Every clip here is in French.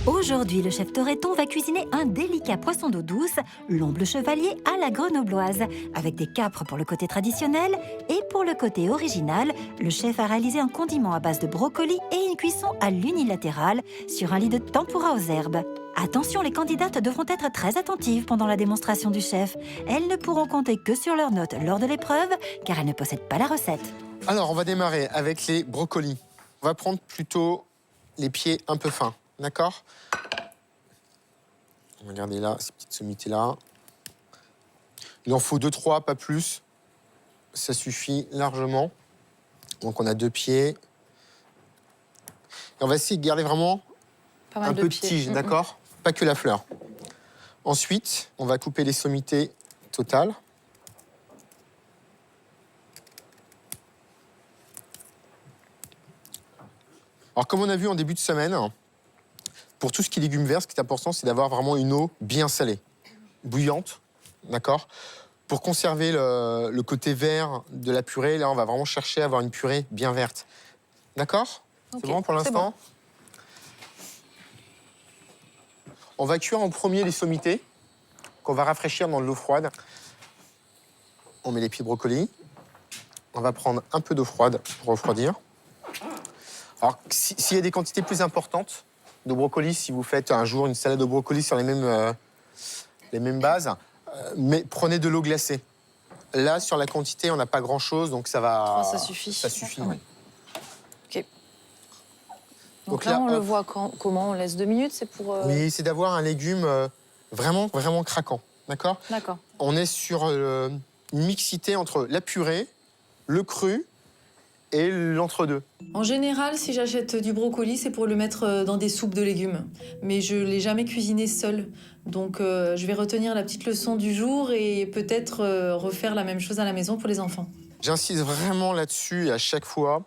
Aujourd'hui, le chef Toretton va cuisiner un délicat poisson d'eau douce, l'omble chevalier à la grenobloise, avec des capres pour le côté traditionnel et pour le côté original, le chef a réalisé un condiment à base de brocoli et une cuisson à l'unilatérale sur un lit de tempura aux herbes. Attention, les candidates devront être très attentives pendant la démonstration du chef. Elles ne pourront compter que sur leurs notes lors de l'épreuve, car elles ne possèdent pas la recette. Alors, on va démarrer avec les brocolis. On va prendre plutôt les pieds un peu fins, d'accord? Regardez là, ces petites sommités-là. Il en faut 2-3, pas plus. Ça suffit largement. Donc, on a 2 pieds. Et on va essayer de garder vraiment un peu de tige, d'accord? Pas que la fleur. Ensuite, on va couper les sommités totales. Alors, comme on a vu en début de semaine, pour tout ce qui est légumes verts, ce qui est important, c'est d'avoir vraiment une eau bien salée, bouillante, d'accord? Pour conserver le côté vert de la purée, là, on va vraiment chercher à avoir une purée bien verte. D'accord? Okay. C'est bon pour l'instant? Bon. On va cuire en premier les sommités, qu'on va rafraîchir dans de l'eau froide. On met les pieds de brocoli. On va prendre un peu d'eau froide pour refroidir. Alors, s'il y a des quantités plus importantes de brocoli, si vous faites un jour une salade de brocoli sur les mêmes bases, mais prenez de l'eau glacée. Là, sur la quantité, on n'a pas grand-chose, donc ça va... Oh, ça suffit. Ça suffit, oui. OK. Donc là, on le voit comment? On laisse 2 minutes, c'est pour... Oui, c'est d'avoir un légume vraiment, vraiment craquant, d'accord? D'accord. On est sur une mixité entre la purée, le cru et l'entre-deux. En général, si j'achète du brocoli, c'est pour le mettre dans des soupes de légumes. Mais je ne l'ai jamais cuisiné seul. Donc, je vais retenir la petite leçon du jour et peut-être refaire la même chose à la maison pour les enfants. J'insiste vraiment là-dessus et à chaque fois,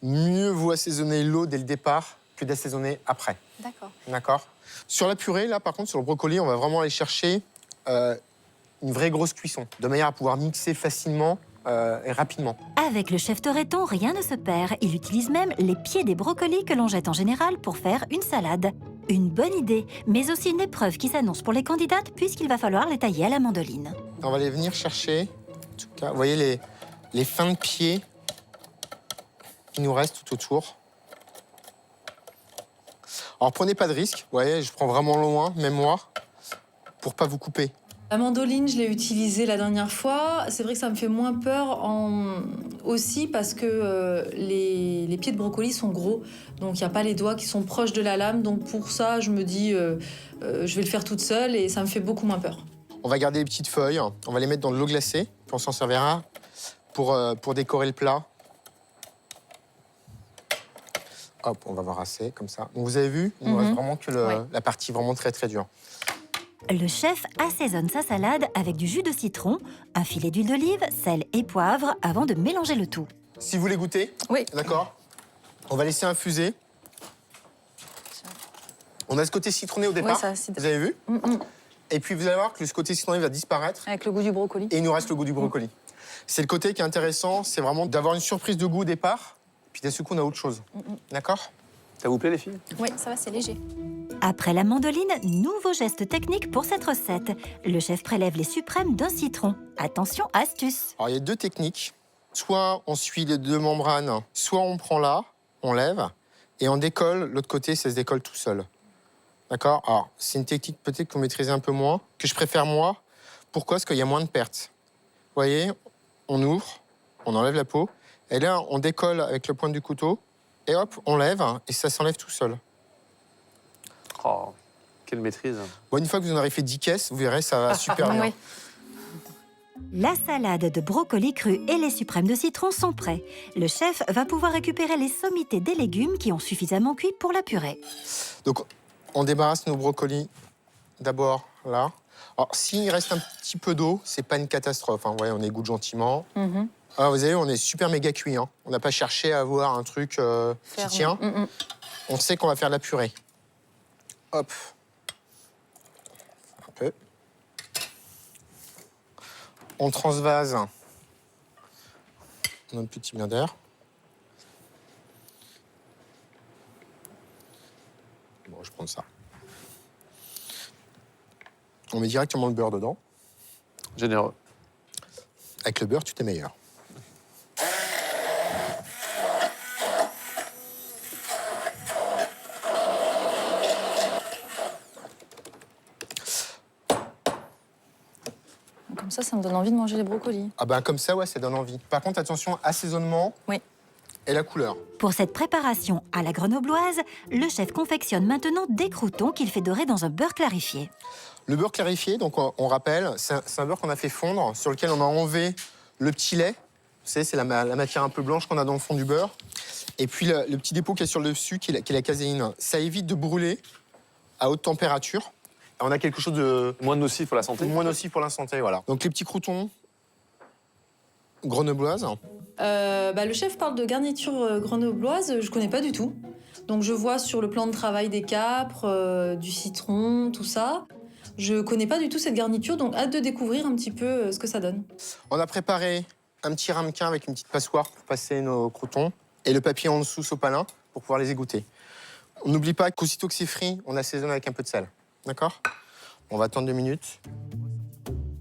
mieux vaut assaisonner l'eau dès le départ que d'assaisonner après. D'accord. D'accord. Sur la purée, là, par contre, sur le brocoli, on va vraiment aller chercher une vraie grosse cuisson, de manière à pouvoir mixer facilement et rapidement. Avec le chef Toretton, rien ne se perd. Il utilise même les pieds des brocolis que l'on jette en général pour faire une salade. Une bonne idée, mais aussi une épreuve qui s'annonce pour les candidates puisqu'il va falloir les tailler à la mandoline. On va les venir chercher, en tout cas, vous voyez les fins de pied qui nous restent tout autour. Alors prenez pas de risque, vous voyez, je prends vraiment loin, même moi, pour pas vous couper. La mandoline, je l'ai utilisée la dernière fois. C'est vrai que ça me fait moins peur aussi parce que les pieds de brocoli sont gros. Donc, il n'y a pas les doigts qui sont proches de la lame. Donc, pour ça, je me dis, je vais le faire toute seule et ça me fait beaucoup moins peur. On va garder les petites feuilles, on va les mettre dans de l'eau glacée, puis on s'en servira pour décorer le plat. Hop, on va voir assez, comme ça. Donc, vous avez vu, il nous reste vraiment que la partie vraiment très, très dure. Le chef assaisonne sa salade avec du jus de citron, un filet d'huile d'olive, sel et poivre avant de mélanger le tout. Si vous voulez goûter, oui. D'accord, on va laisser infuser. On a ce côté citronné au départ, vous avez vu? Et puis vous allez voir que ce côté citronné va disparaître. Avec le goût du brocoli. Et il nous reste le goût du brocoli. C'est le côté qui est intéressant, c'est vraiment d'avoir une surprise de goût au départ, puis d'un seul coup on a autre chose. D'accord? Ça vous plaît les filles? Oui, ça va, c'est léger. Après la mandoline, nouveau geste technique pour cette recette. Le chef prélève les suprêmes d'un citron. Attention, astuce. Alors il y a 2 techniques. Soit on suit les 2 membranes, soit on prend là, on lève, et on décolle, l'autre côté, ça se décolle tout seul. D'accord? Alors, c'est une technique peut-être que vous maîtrisez un peu moins, que je préfère moi. Pourquoi? Parce qu'il y a moins de pertes. Vous voyez, on ouvre, on enlève la peau, et là, on décolle avec le point du couteau, et hop, on lève, et ça s'enlève tout seul. Oh, quelle maîtrise. Bon, une fois que vous en aurez fait 10 caisses, vous verrez, ça va super bien. Oui. La salade de brocoli cru et les suprêmes de citron sont prêts. Le chef va pouvoir récupérer les sommités des légumes qui ont suffisamment cuit pour la purée. Donc, on débarrasse nos brocolis d'abord là. Alors, s'il reste un petit peu d'eau, c'est pas une catastrophe. Hein. Vous voyez, on égoutte gentiment. Alors, vous avez vu, on est super méga cuit. Hein. On n'a pas cherché à avoir un truc qui tient. On sait qu'on va faire de la purée. Hop. Un peu. On transvase notre petit blender. Bon, je prends ça. On met directement le beurre dedans. Généreux. Avec le beurre, tout est meilleur. Comme ça me donne envie de manger les brocolis. Ah ben comme ça, ouais, ça donne envie. Par contre, attention, assaisonnement Oui. et la couleur. Pour cette préparation à la grenobloise, le chef confectionne maintenant des croûtons qu'il fait dorer dans un beurre clarifié. Le beurre clarifié, donc on rappelle, c'est un beurre qu'on a fait fondre, sur lequel on a enlevé le petit lait. Vous savez, c'est la matière un peu blanche qu'on a dans le fond du beurre. Et puis le petit dépôt qui est sur le dessus, qui est la caséine. Ça évite de brûler à haute température. Et on a quelque chose de Moins nocif pour la santé. moins nocif pour la santé, voilà. Donc les petits croûtons grenobloises. Le chef parle de garniture grenobloise, je connais pas du tout. Donc je vois sur le plan de travail des capres, du citron, tout ça. Je connais pas du tout cette garniture, donc hâte de découvrir un petit peu ce que ça donne. On a préparé un petit ramequin avec une petite passoire pour passer nos croûtons et le papier en dessous sopalin pour pouvoir les égoutter. On n'oublie pas qu'aussitôt que c'est frit, on assaisonne avec un peu de sel. D'accord? On va attendre 2 minutes.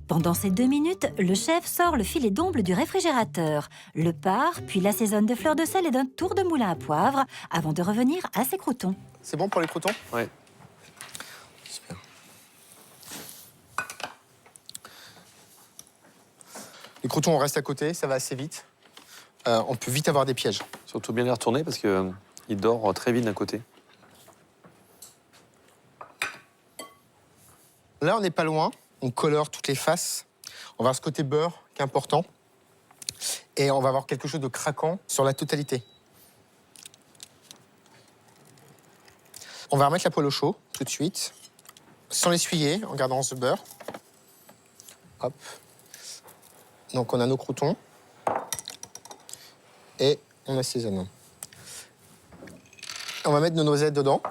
Pendant ces 2 minutes, le chef sort le filet d'omble du réfrigérateur, le pare, puis l'assaisonne de fleurs de sel et d'un tour de moulin à poivre avant de revenir à ses croûtons. C'est bon pour les croûtons? Oui. Super. Les croûtons, on reste à côté, ça va assez vite. On peut vite avoir des pièges. Surtout bien les retourner parce que il dort très vite d'un côté. Là, on n'est pas loin. On colore toutes les faces. On va avoir ce côté beurre qui est important. Et on va avoir quelque chose de craquant sur la totalité. On va remettre la poêle au chaud tout de suite, sans l'essuyer, en gardant ce beurre. Hop. Donc on a nos croûtons. Et on assaisonne. On va mettre nos noisettes dedans.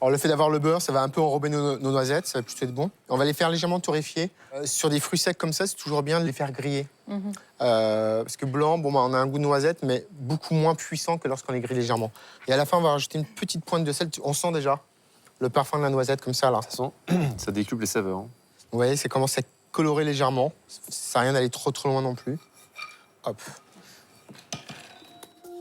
Alors, le fait d'avoir le beurre, ça va un peu enrober nos noisettes, ça va plutôt être bon. On va les faire légèrement torréfier. Sur des fruits secs comme ça, c'est toujours bien de les faire griller. Parce que blanc, bon, on a un goût de noisette, mais beaucoup moins puissant que lorsqu'on les grille légèrement. Et à la fin, on va rajouter une petite pointe de sel. On sent déjà le parfum de la noisette comme ça, là. De toute façon, ça décuple les saveurs. Hein. Vous voyez, ça commence à colorer légèrement. Ça sert à rien d'aller trop loin non plus. Hop.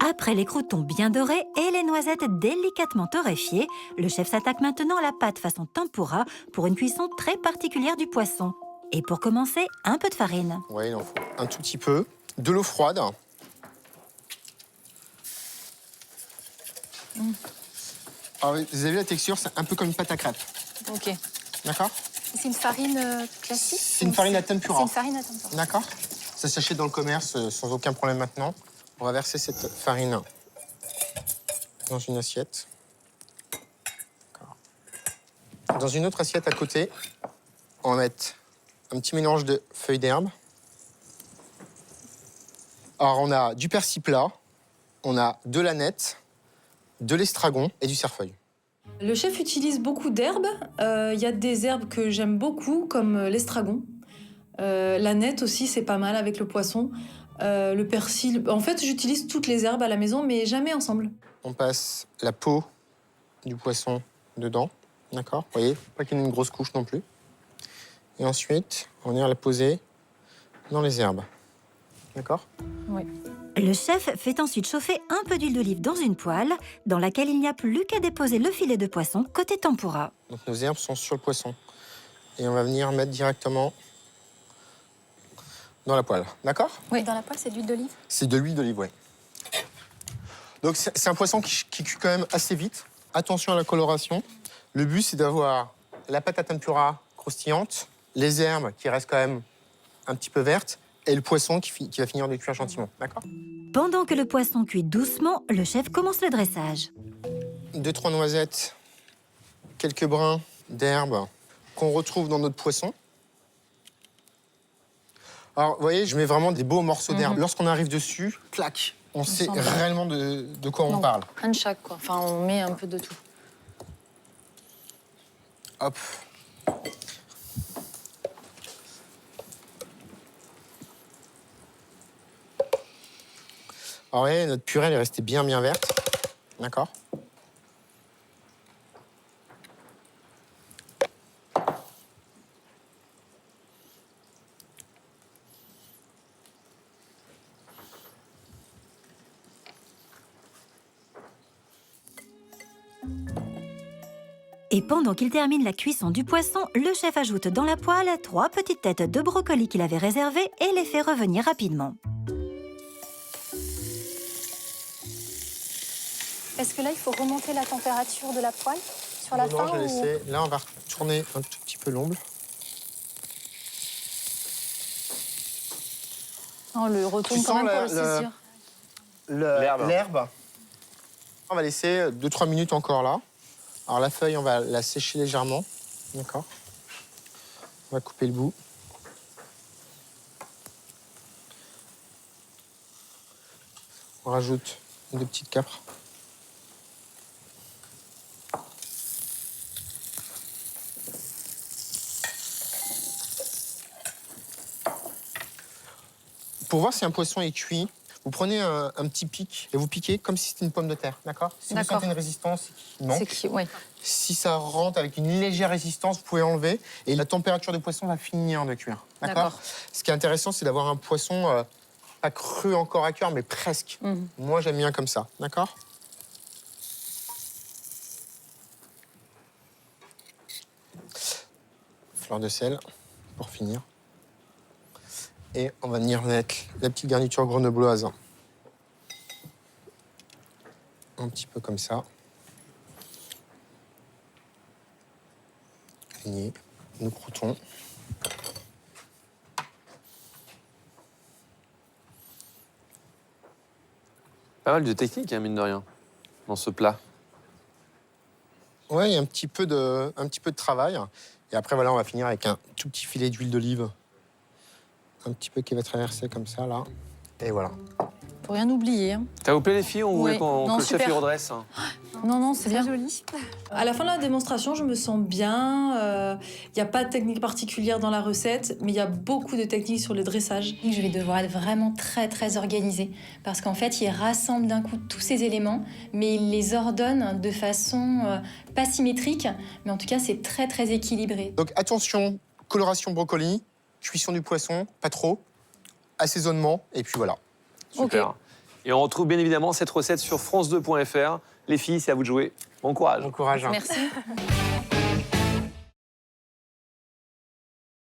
Après les croûtons bien dorés et les noisettes délicatement torréfiées, le chef s'attaque maintenant à la pâte façon tempura pour une cuisson très particulière du poisson. Et pour commencer, un peu de farine. Ouais, il en faut un tout petit peu. De l'eau froide. Alors, vous avez vu la texture, c'est un peu comme une pâte à crêpes. Ok. D'accord? C'est une farine classique? C'est une farine à tempura. C'est une farine à tempura. D'accord? Ça s'achète dans le commerce sans aucun problème maintenant. On va verser cette farine dans une assiette. Dans une autre assiette à côté, on va mettre un petit mélange de feuilles d'herbe. Alors, on a du persil plat, on a de l'aneth, de l'estragon et du cerfeuil. Le chef utilise beaucoup d'herbes. Il y a des herbes que j'aime beaucoup, comme l'estragon. L'aneth aussi, c'est pas mal avec le poisson. Le persil. En fait, j'utilise toutes les herbes à la maison, mais jamais ensemble. On passe la peau du poisson dedans, d'accord? Vous voyez, pas qu'il y ait une grosse couche non plus. Et ensuite, on vient la poser dans les herbes. D'accord? Oui. Le chef fait ensuite chauffer un peu d'huile d'olive dans une poêle, dans laquelle il n'y a plus qu'à déposer le filet de poisson côté tempura. Donc nos herbes sont sur le poisson. Et on va venir mettre directement dans la poêle. D'accord? Oui. Dans la poêle, c'est de l'huile d'olive? C'est de l'huile d'olive, oui. Donc c'est un poisson qui cuit quand même assez vite. Attention à la coloration. Le but, c'est d'avoir la pâte à tempura croustillante, les herbes qui restent quand même un petit peu vertes, et le poisson qui va finir de cuire gentiment. D'accord? Pendant que le poisson cuit doucement, le chef commence le dressage. 2-3 noisettes, quelques brins d'herbe qu'on retrouve dans notre poisson. Alors, vous voyez, je mets vraiment des beaux morceaux d'herbe. Lorsqu'on arrive dessus, clac, on sait sent bien. réellement de quoi on parle. Un de chaque, quoi. Enfin, on met un peu de tout. Hop. Alors, vous voyez, notre purée, elle est restée bien verte. D'accord? Et pendant qu'il termine la cuisson du poisson, le chef ajoute dans la poêle 3 petites têtes de brocoli qu'il avait réservées et les fait revenir rapidement. Est-ce que là, il faut remonter la température de la poêle sur la Non, fin je vais ou... laisser. Là, on va retourner un tout petit peu l'omble. On le retourne Tu quand sens même pour le le- saisir. L'herbe. On va laisser 2-3 minutes encore là. Alors la feuille, on va la sécher légèrement. D'accord. On va couper le bout. On rajoute 2 petites capres. Pour voir si un poisson est cuit, vous prenez un petit pic et vous piquez comme si c'était une pomme de terre, d'accord? Si vous D'accord. sentez une résistance qui manque, Ouais. si ça rentre avec une légère résistance, vous pouvez enlever et la température du poisson va finir de cuire, d'accord? D'accord. Ce qui est intéressant, c'est d'avoir un poisson pas cru encore à cuire, mais presque. Mhm. Moi, j'aime bien comme ça, d'accord? Fleur de sel pour finir. Et on va venir mettre la petite garniture grenobloise. Un petit peu comme ça. Aligner nos croûtons. Pas mal de technique, hein, mine de rien, dans ce plat. Ouais, il y a un petit peu de travail. Et après, voilà, on va finir avec un tout petit filet d'huile d'olive. Un petit peu qui va traverser comme ça, là. Et voilà. Faut rien oublier. Hein. Ça vous plaît, les filles? On Oui. voulait Non, que le chef super. y redresse. Non, c'est bien. joli. À la fin de la démonstration, je me sens bien. Il n'y a pas de technique particulière dans la recette, mais il y a beaucoup de techniques sur le dressage. Je vais devoir être vraiment très organisée parce qu'en fait, il rassemble d'un coup tous ces éléments, mais il les ordonne de façon pas symétrique, mais en tout cas, c'est très équilibré. Donc attention, coloration brocoli, cuisson du poisson, pas trop, assaisonnement, et puis voilà. Super. Et on retrouve bien évidemment cette recette sur france2.fr. Les filles, c'est à vous de jouer. Bon courage. Bon courage. Merci.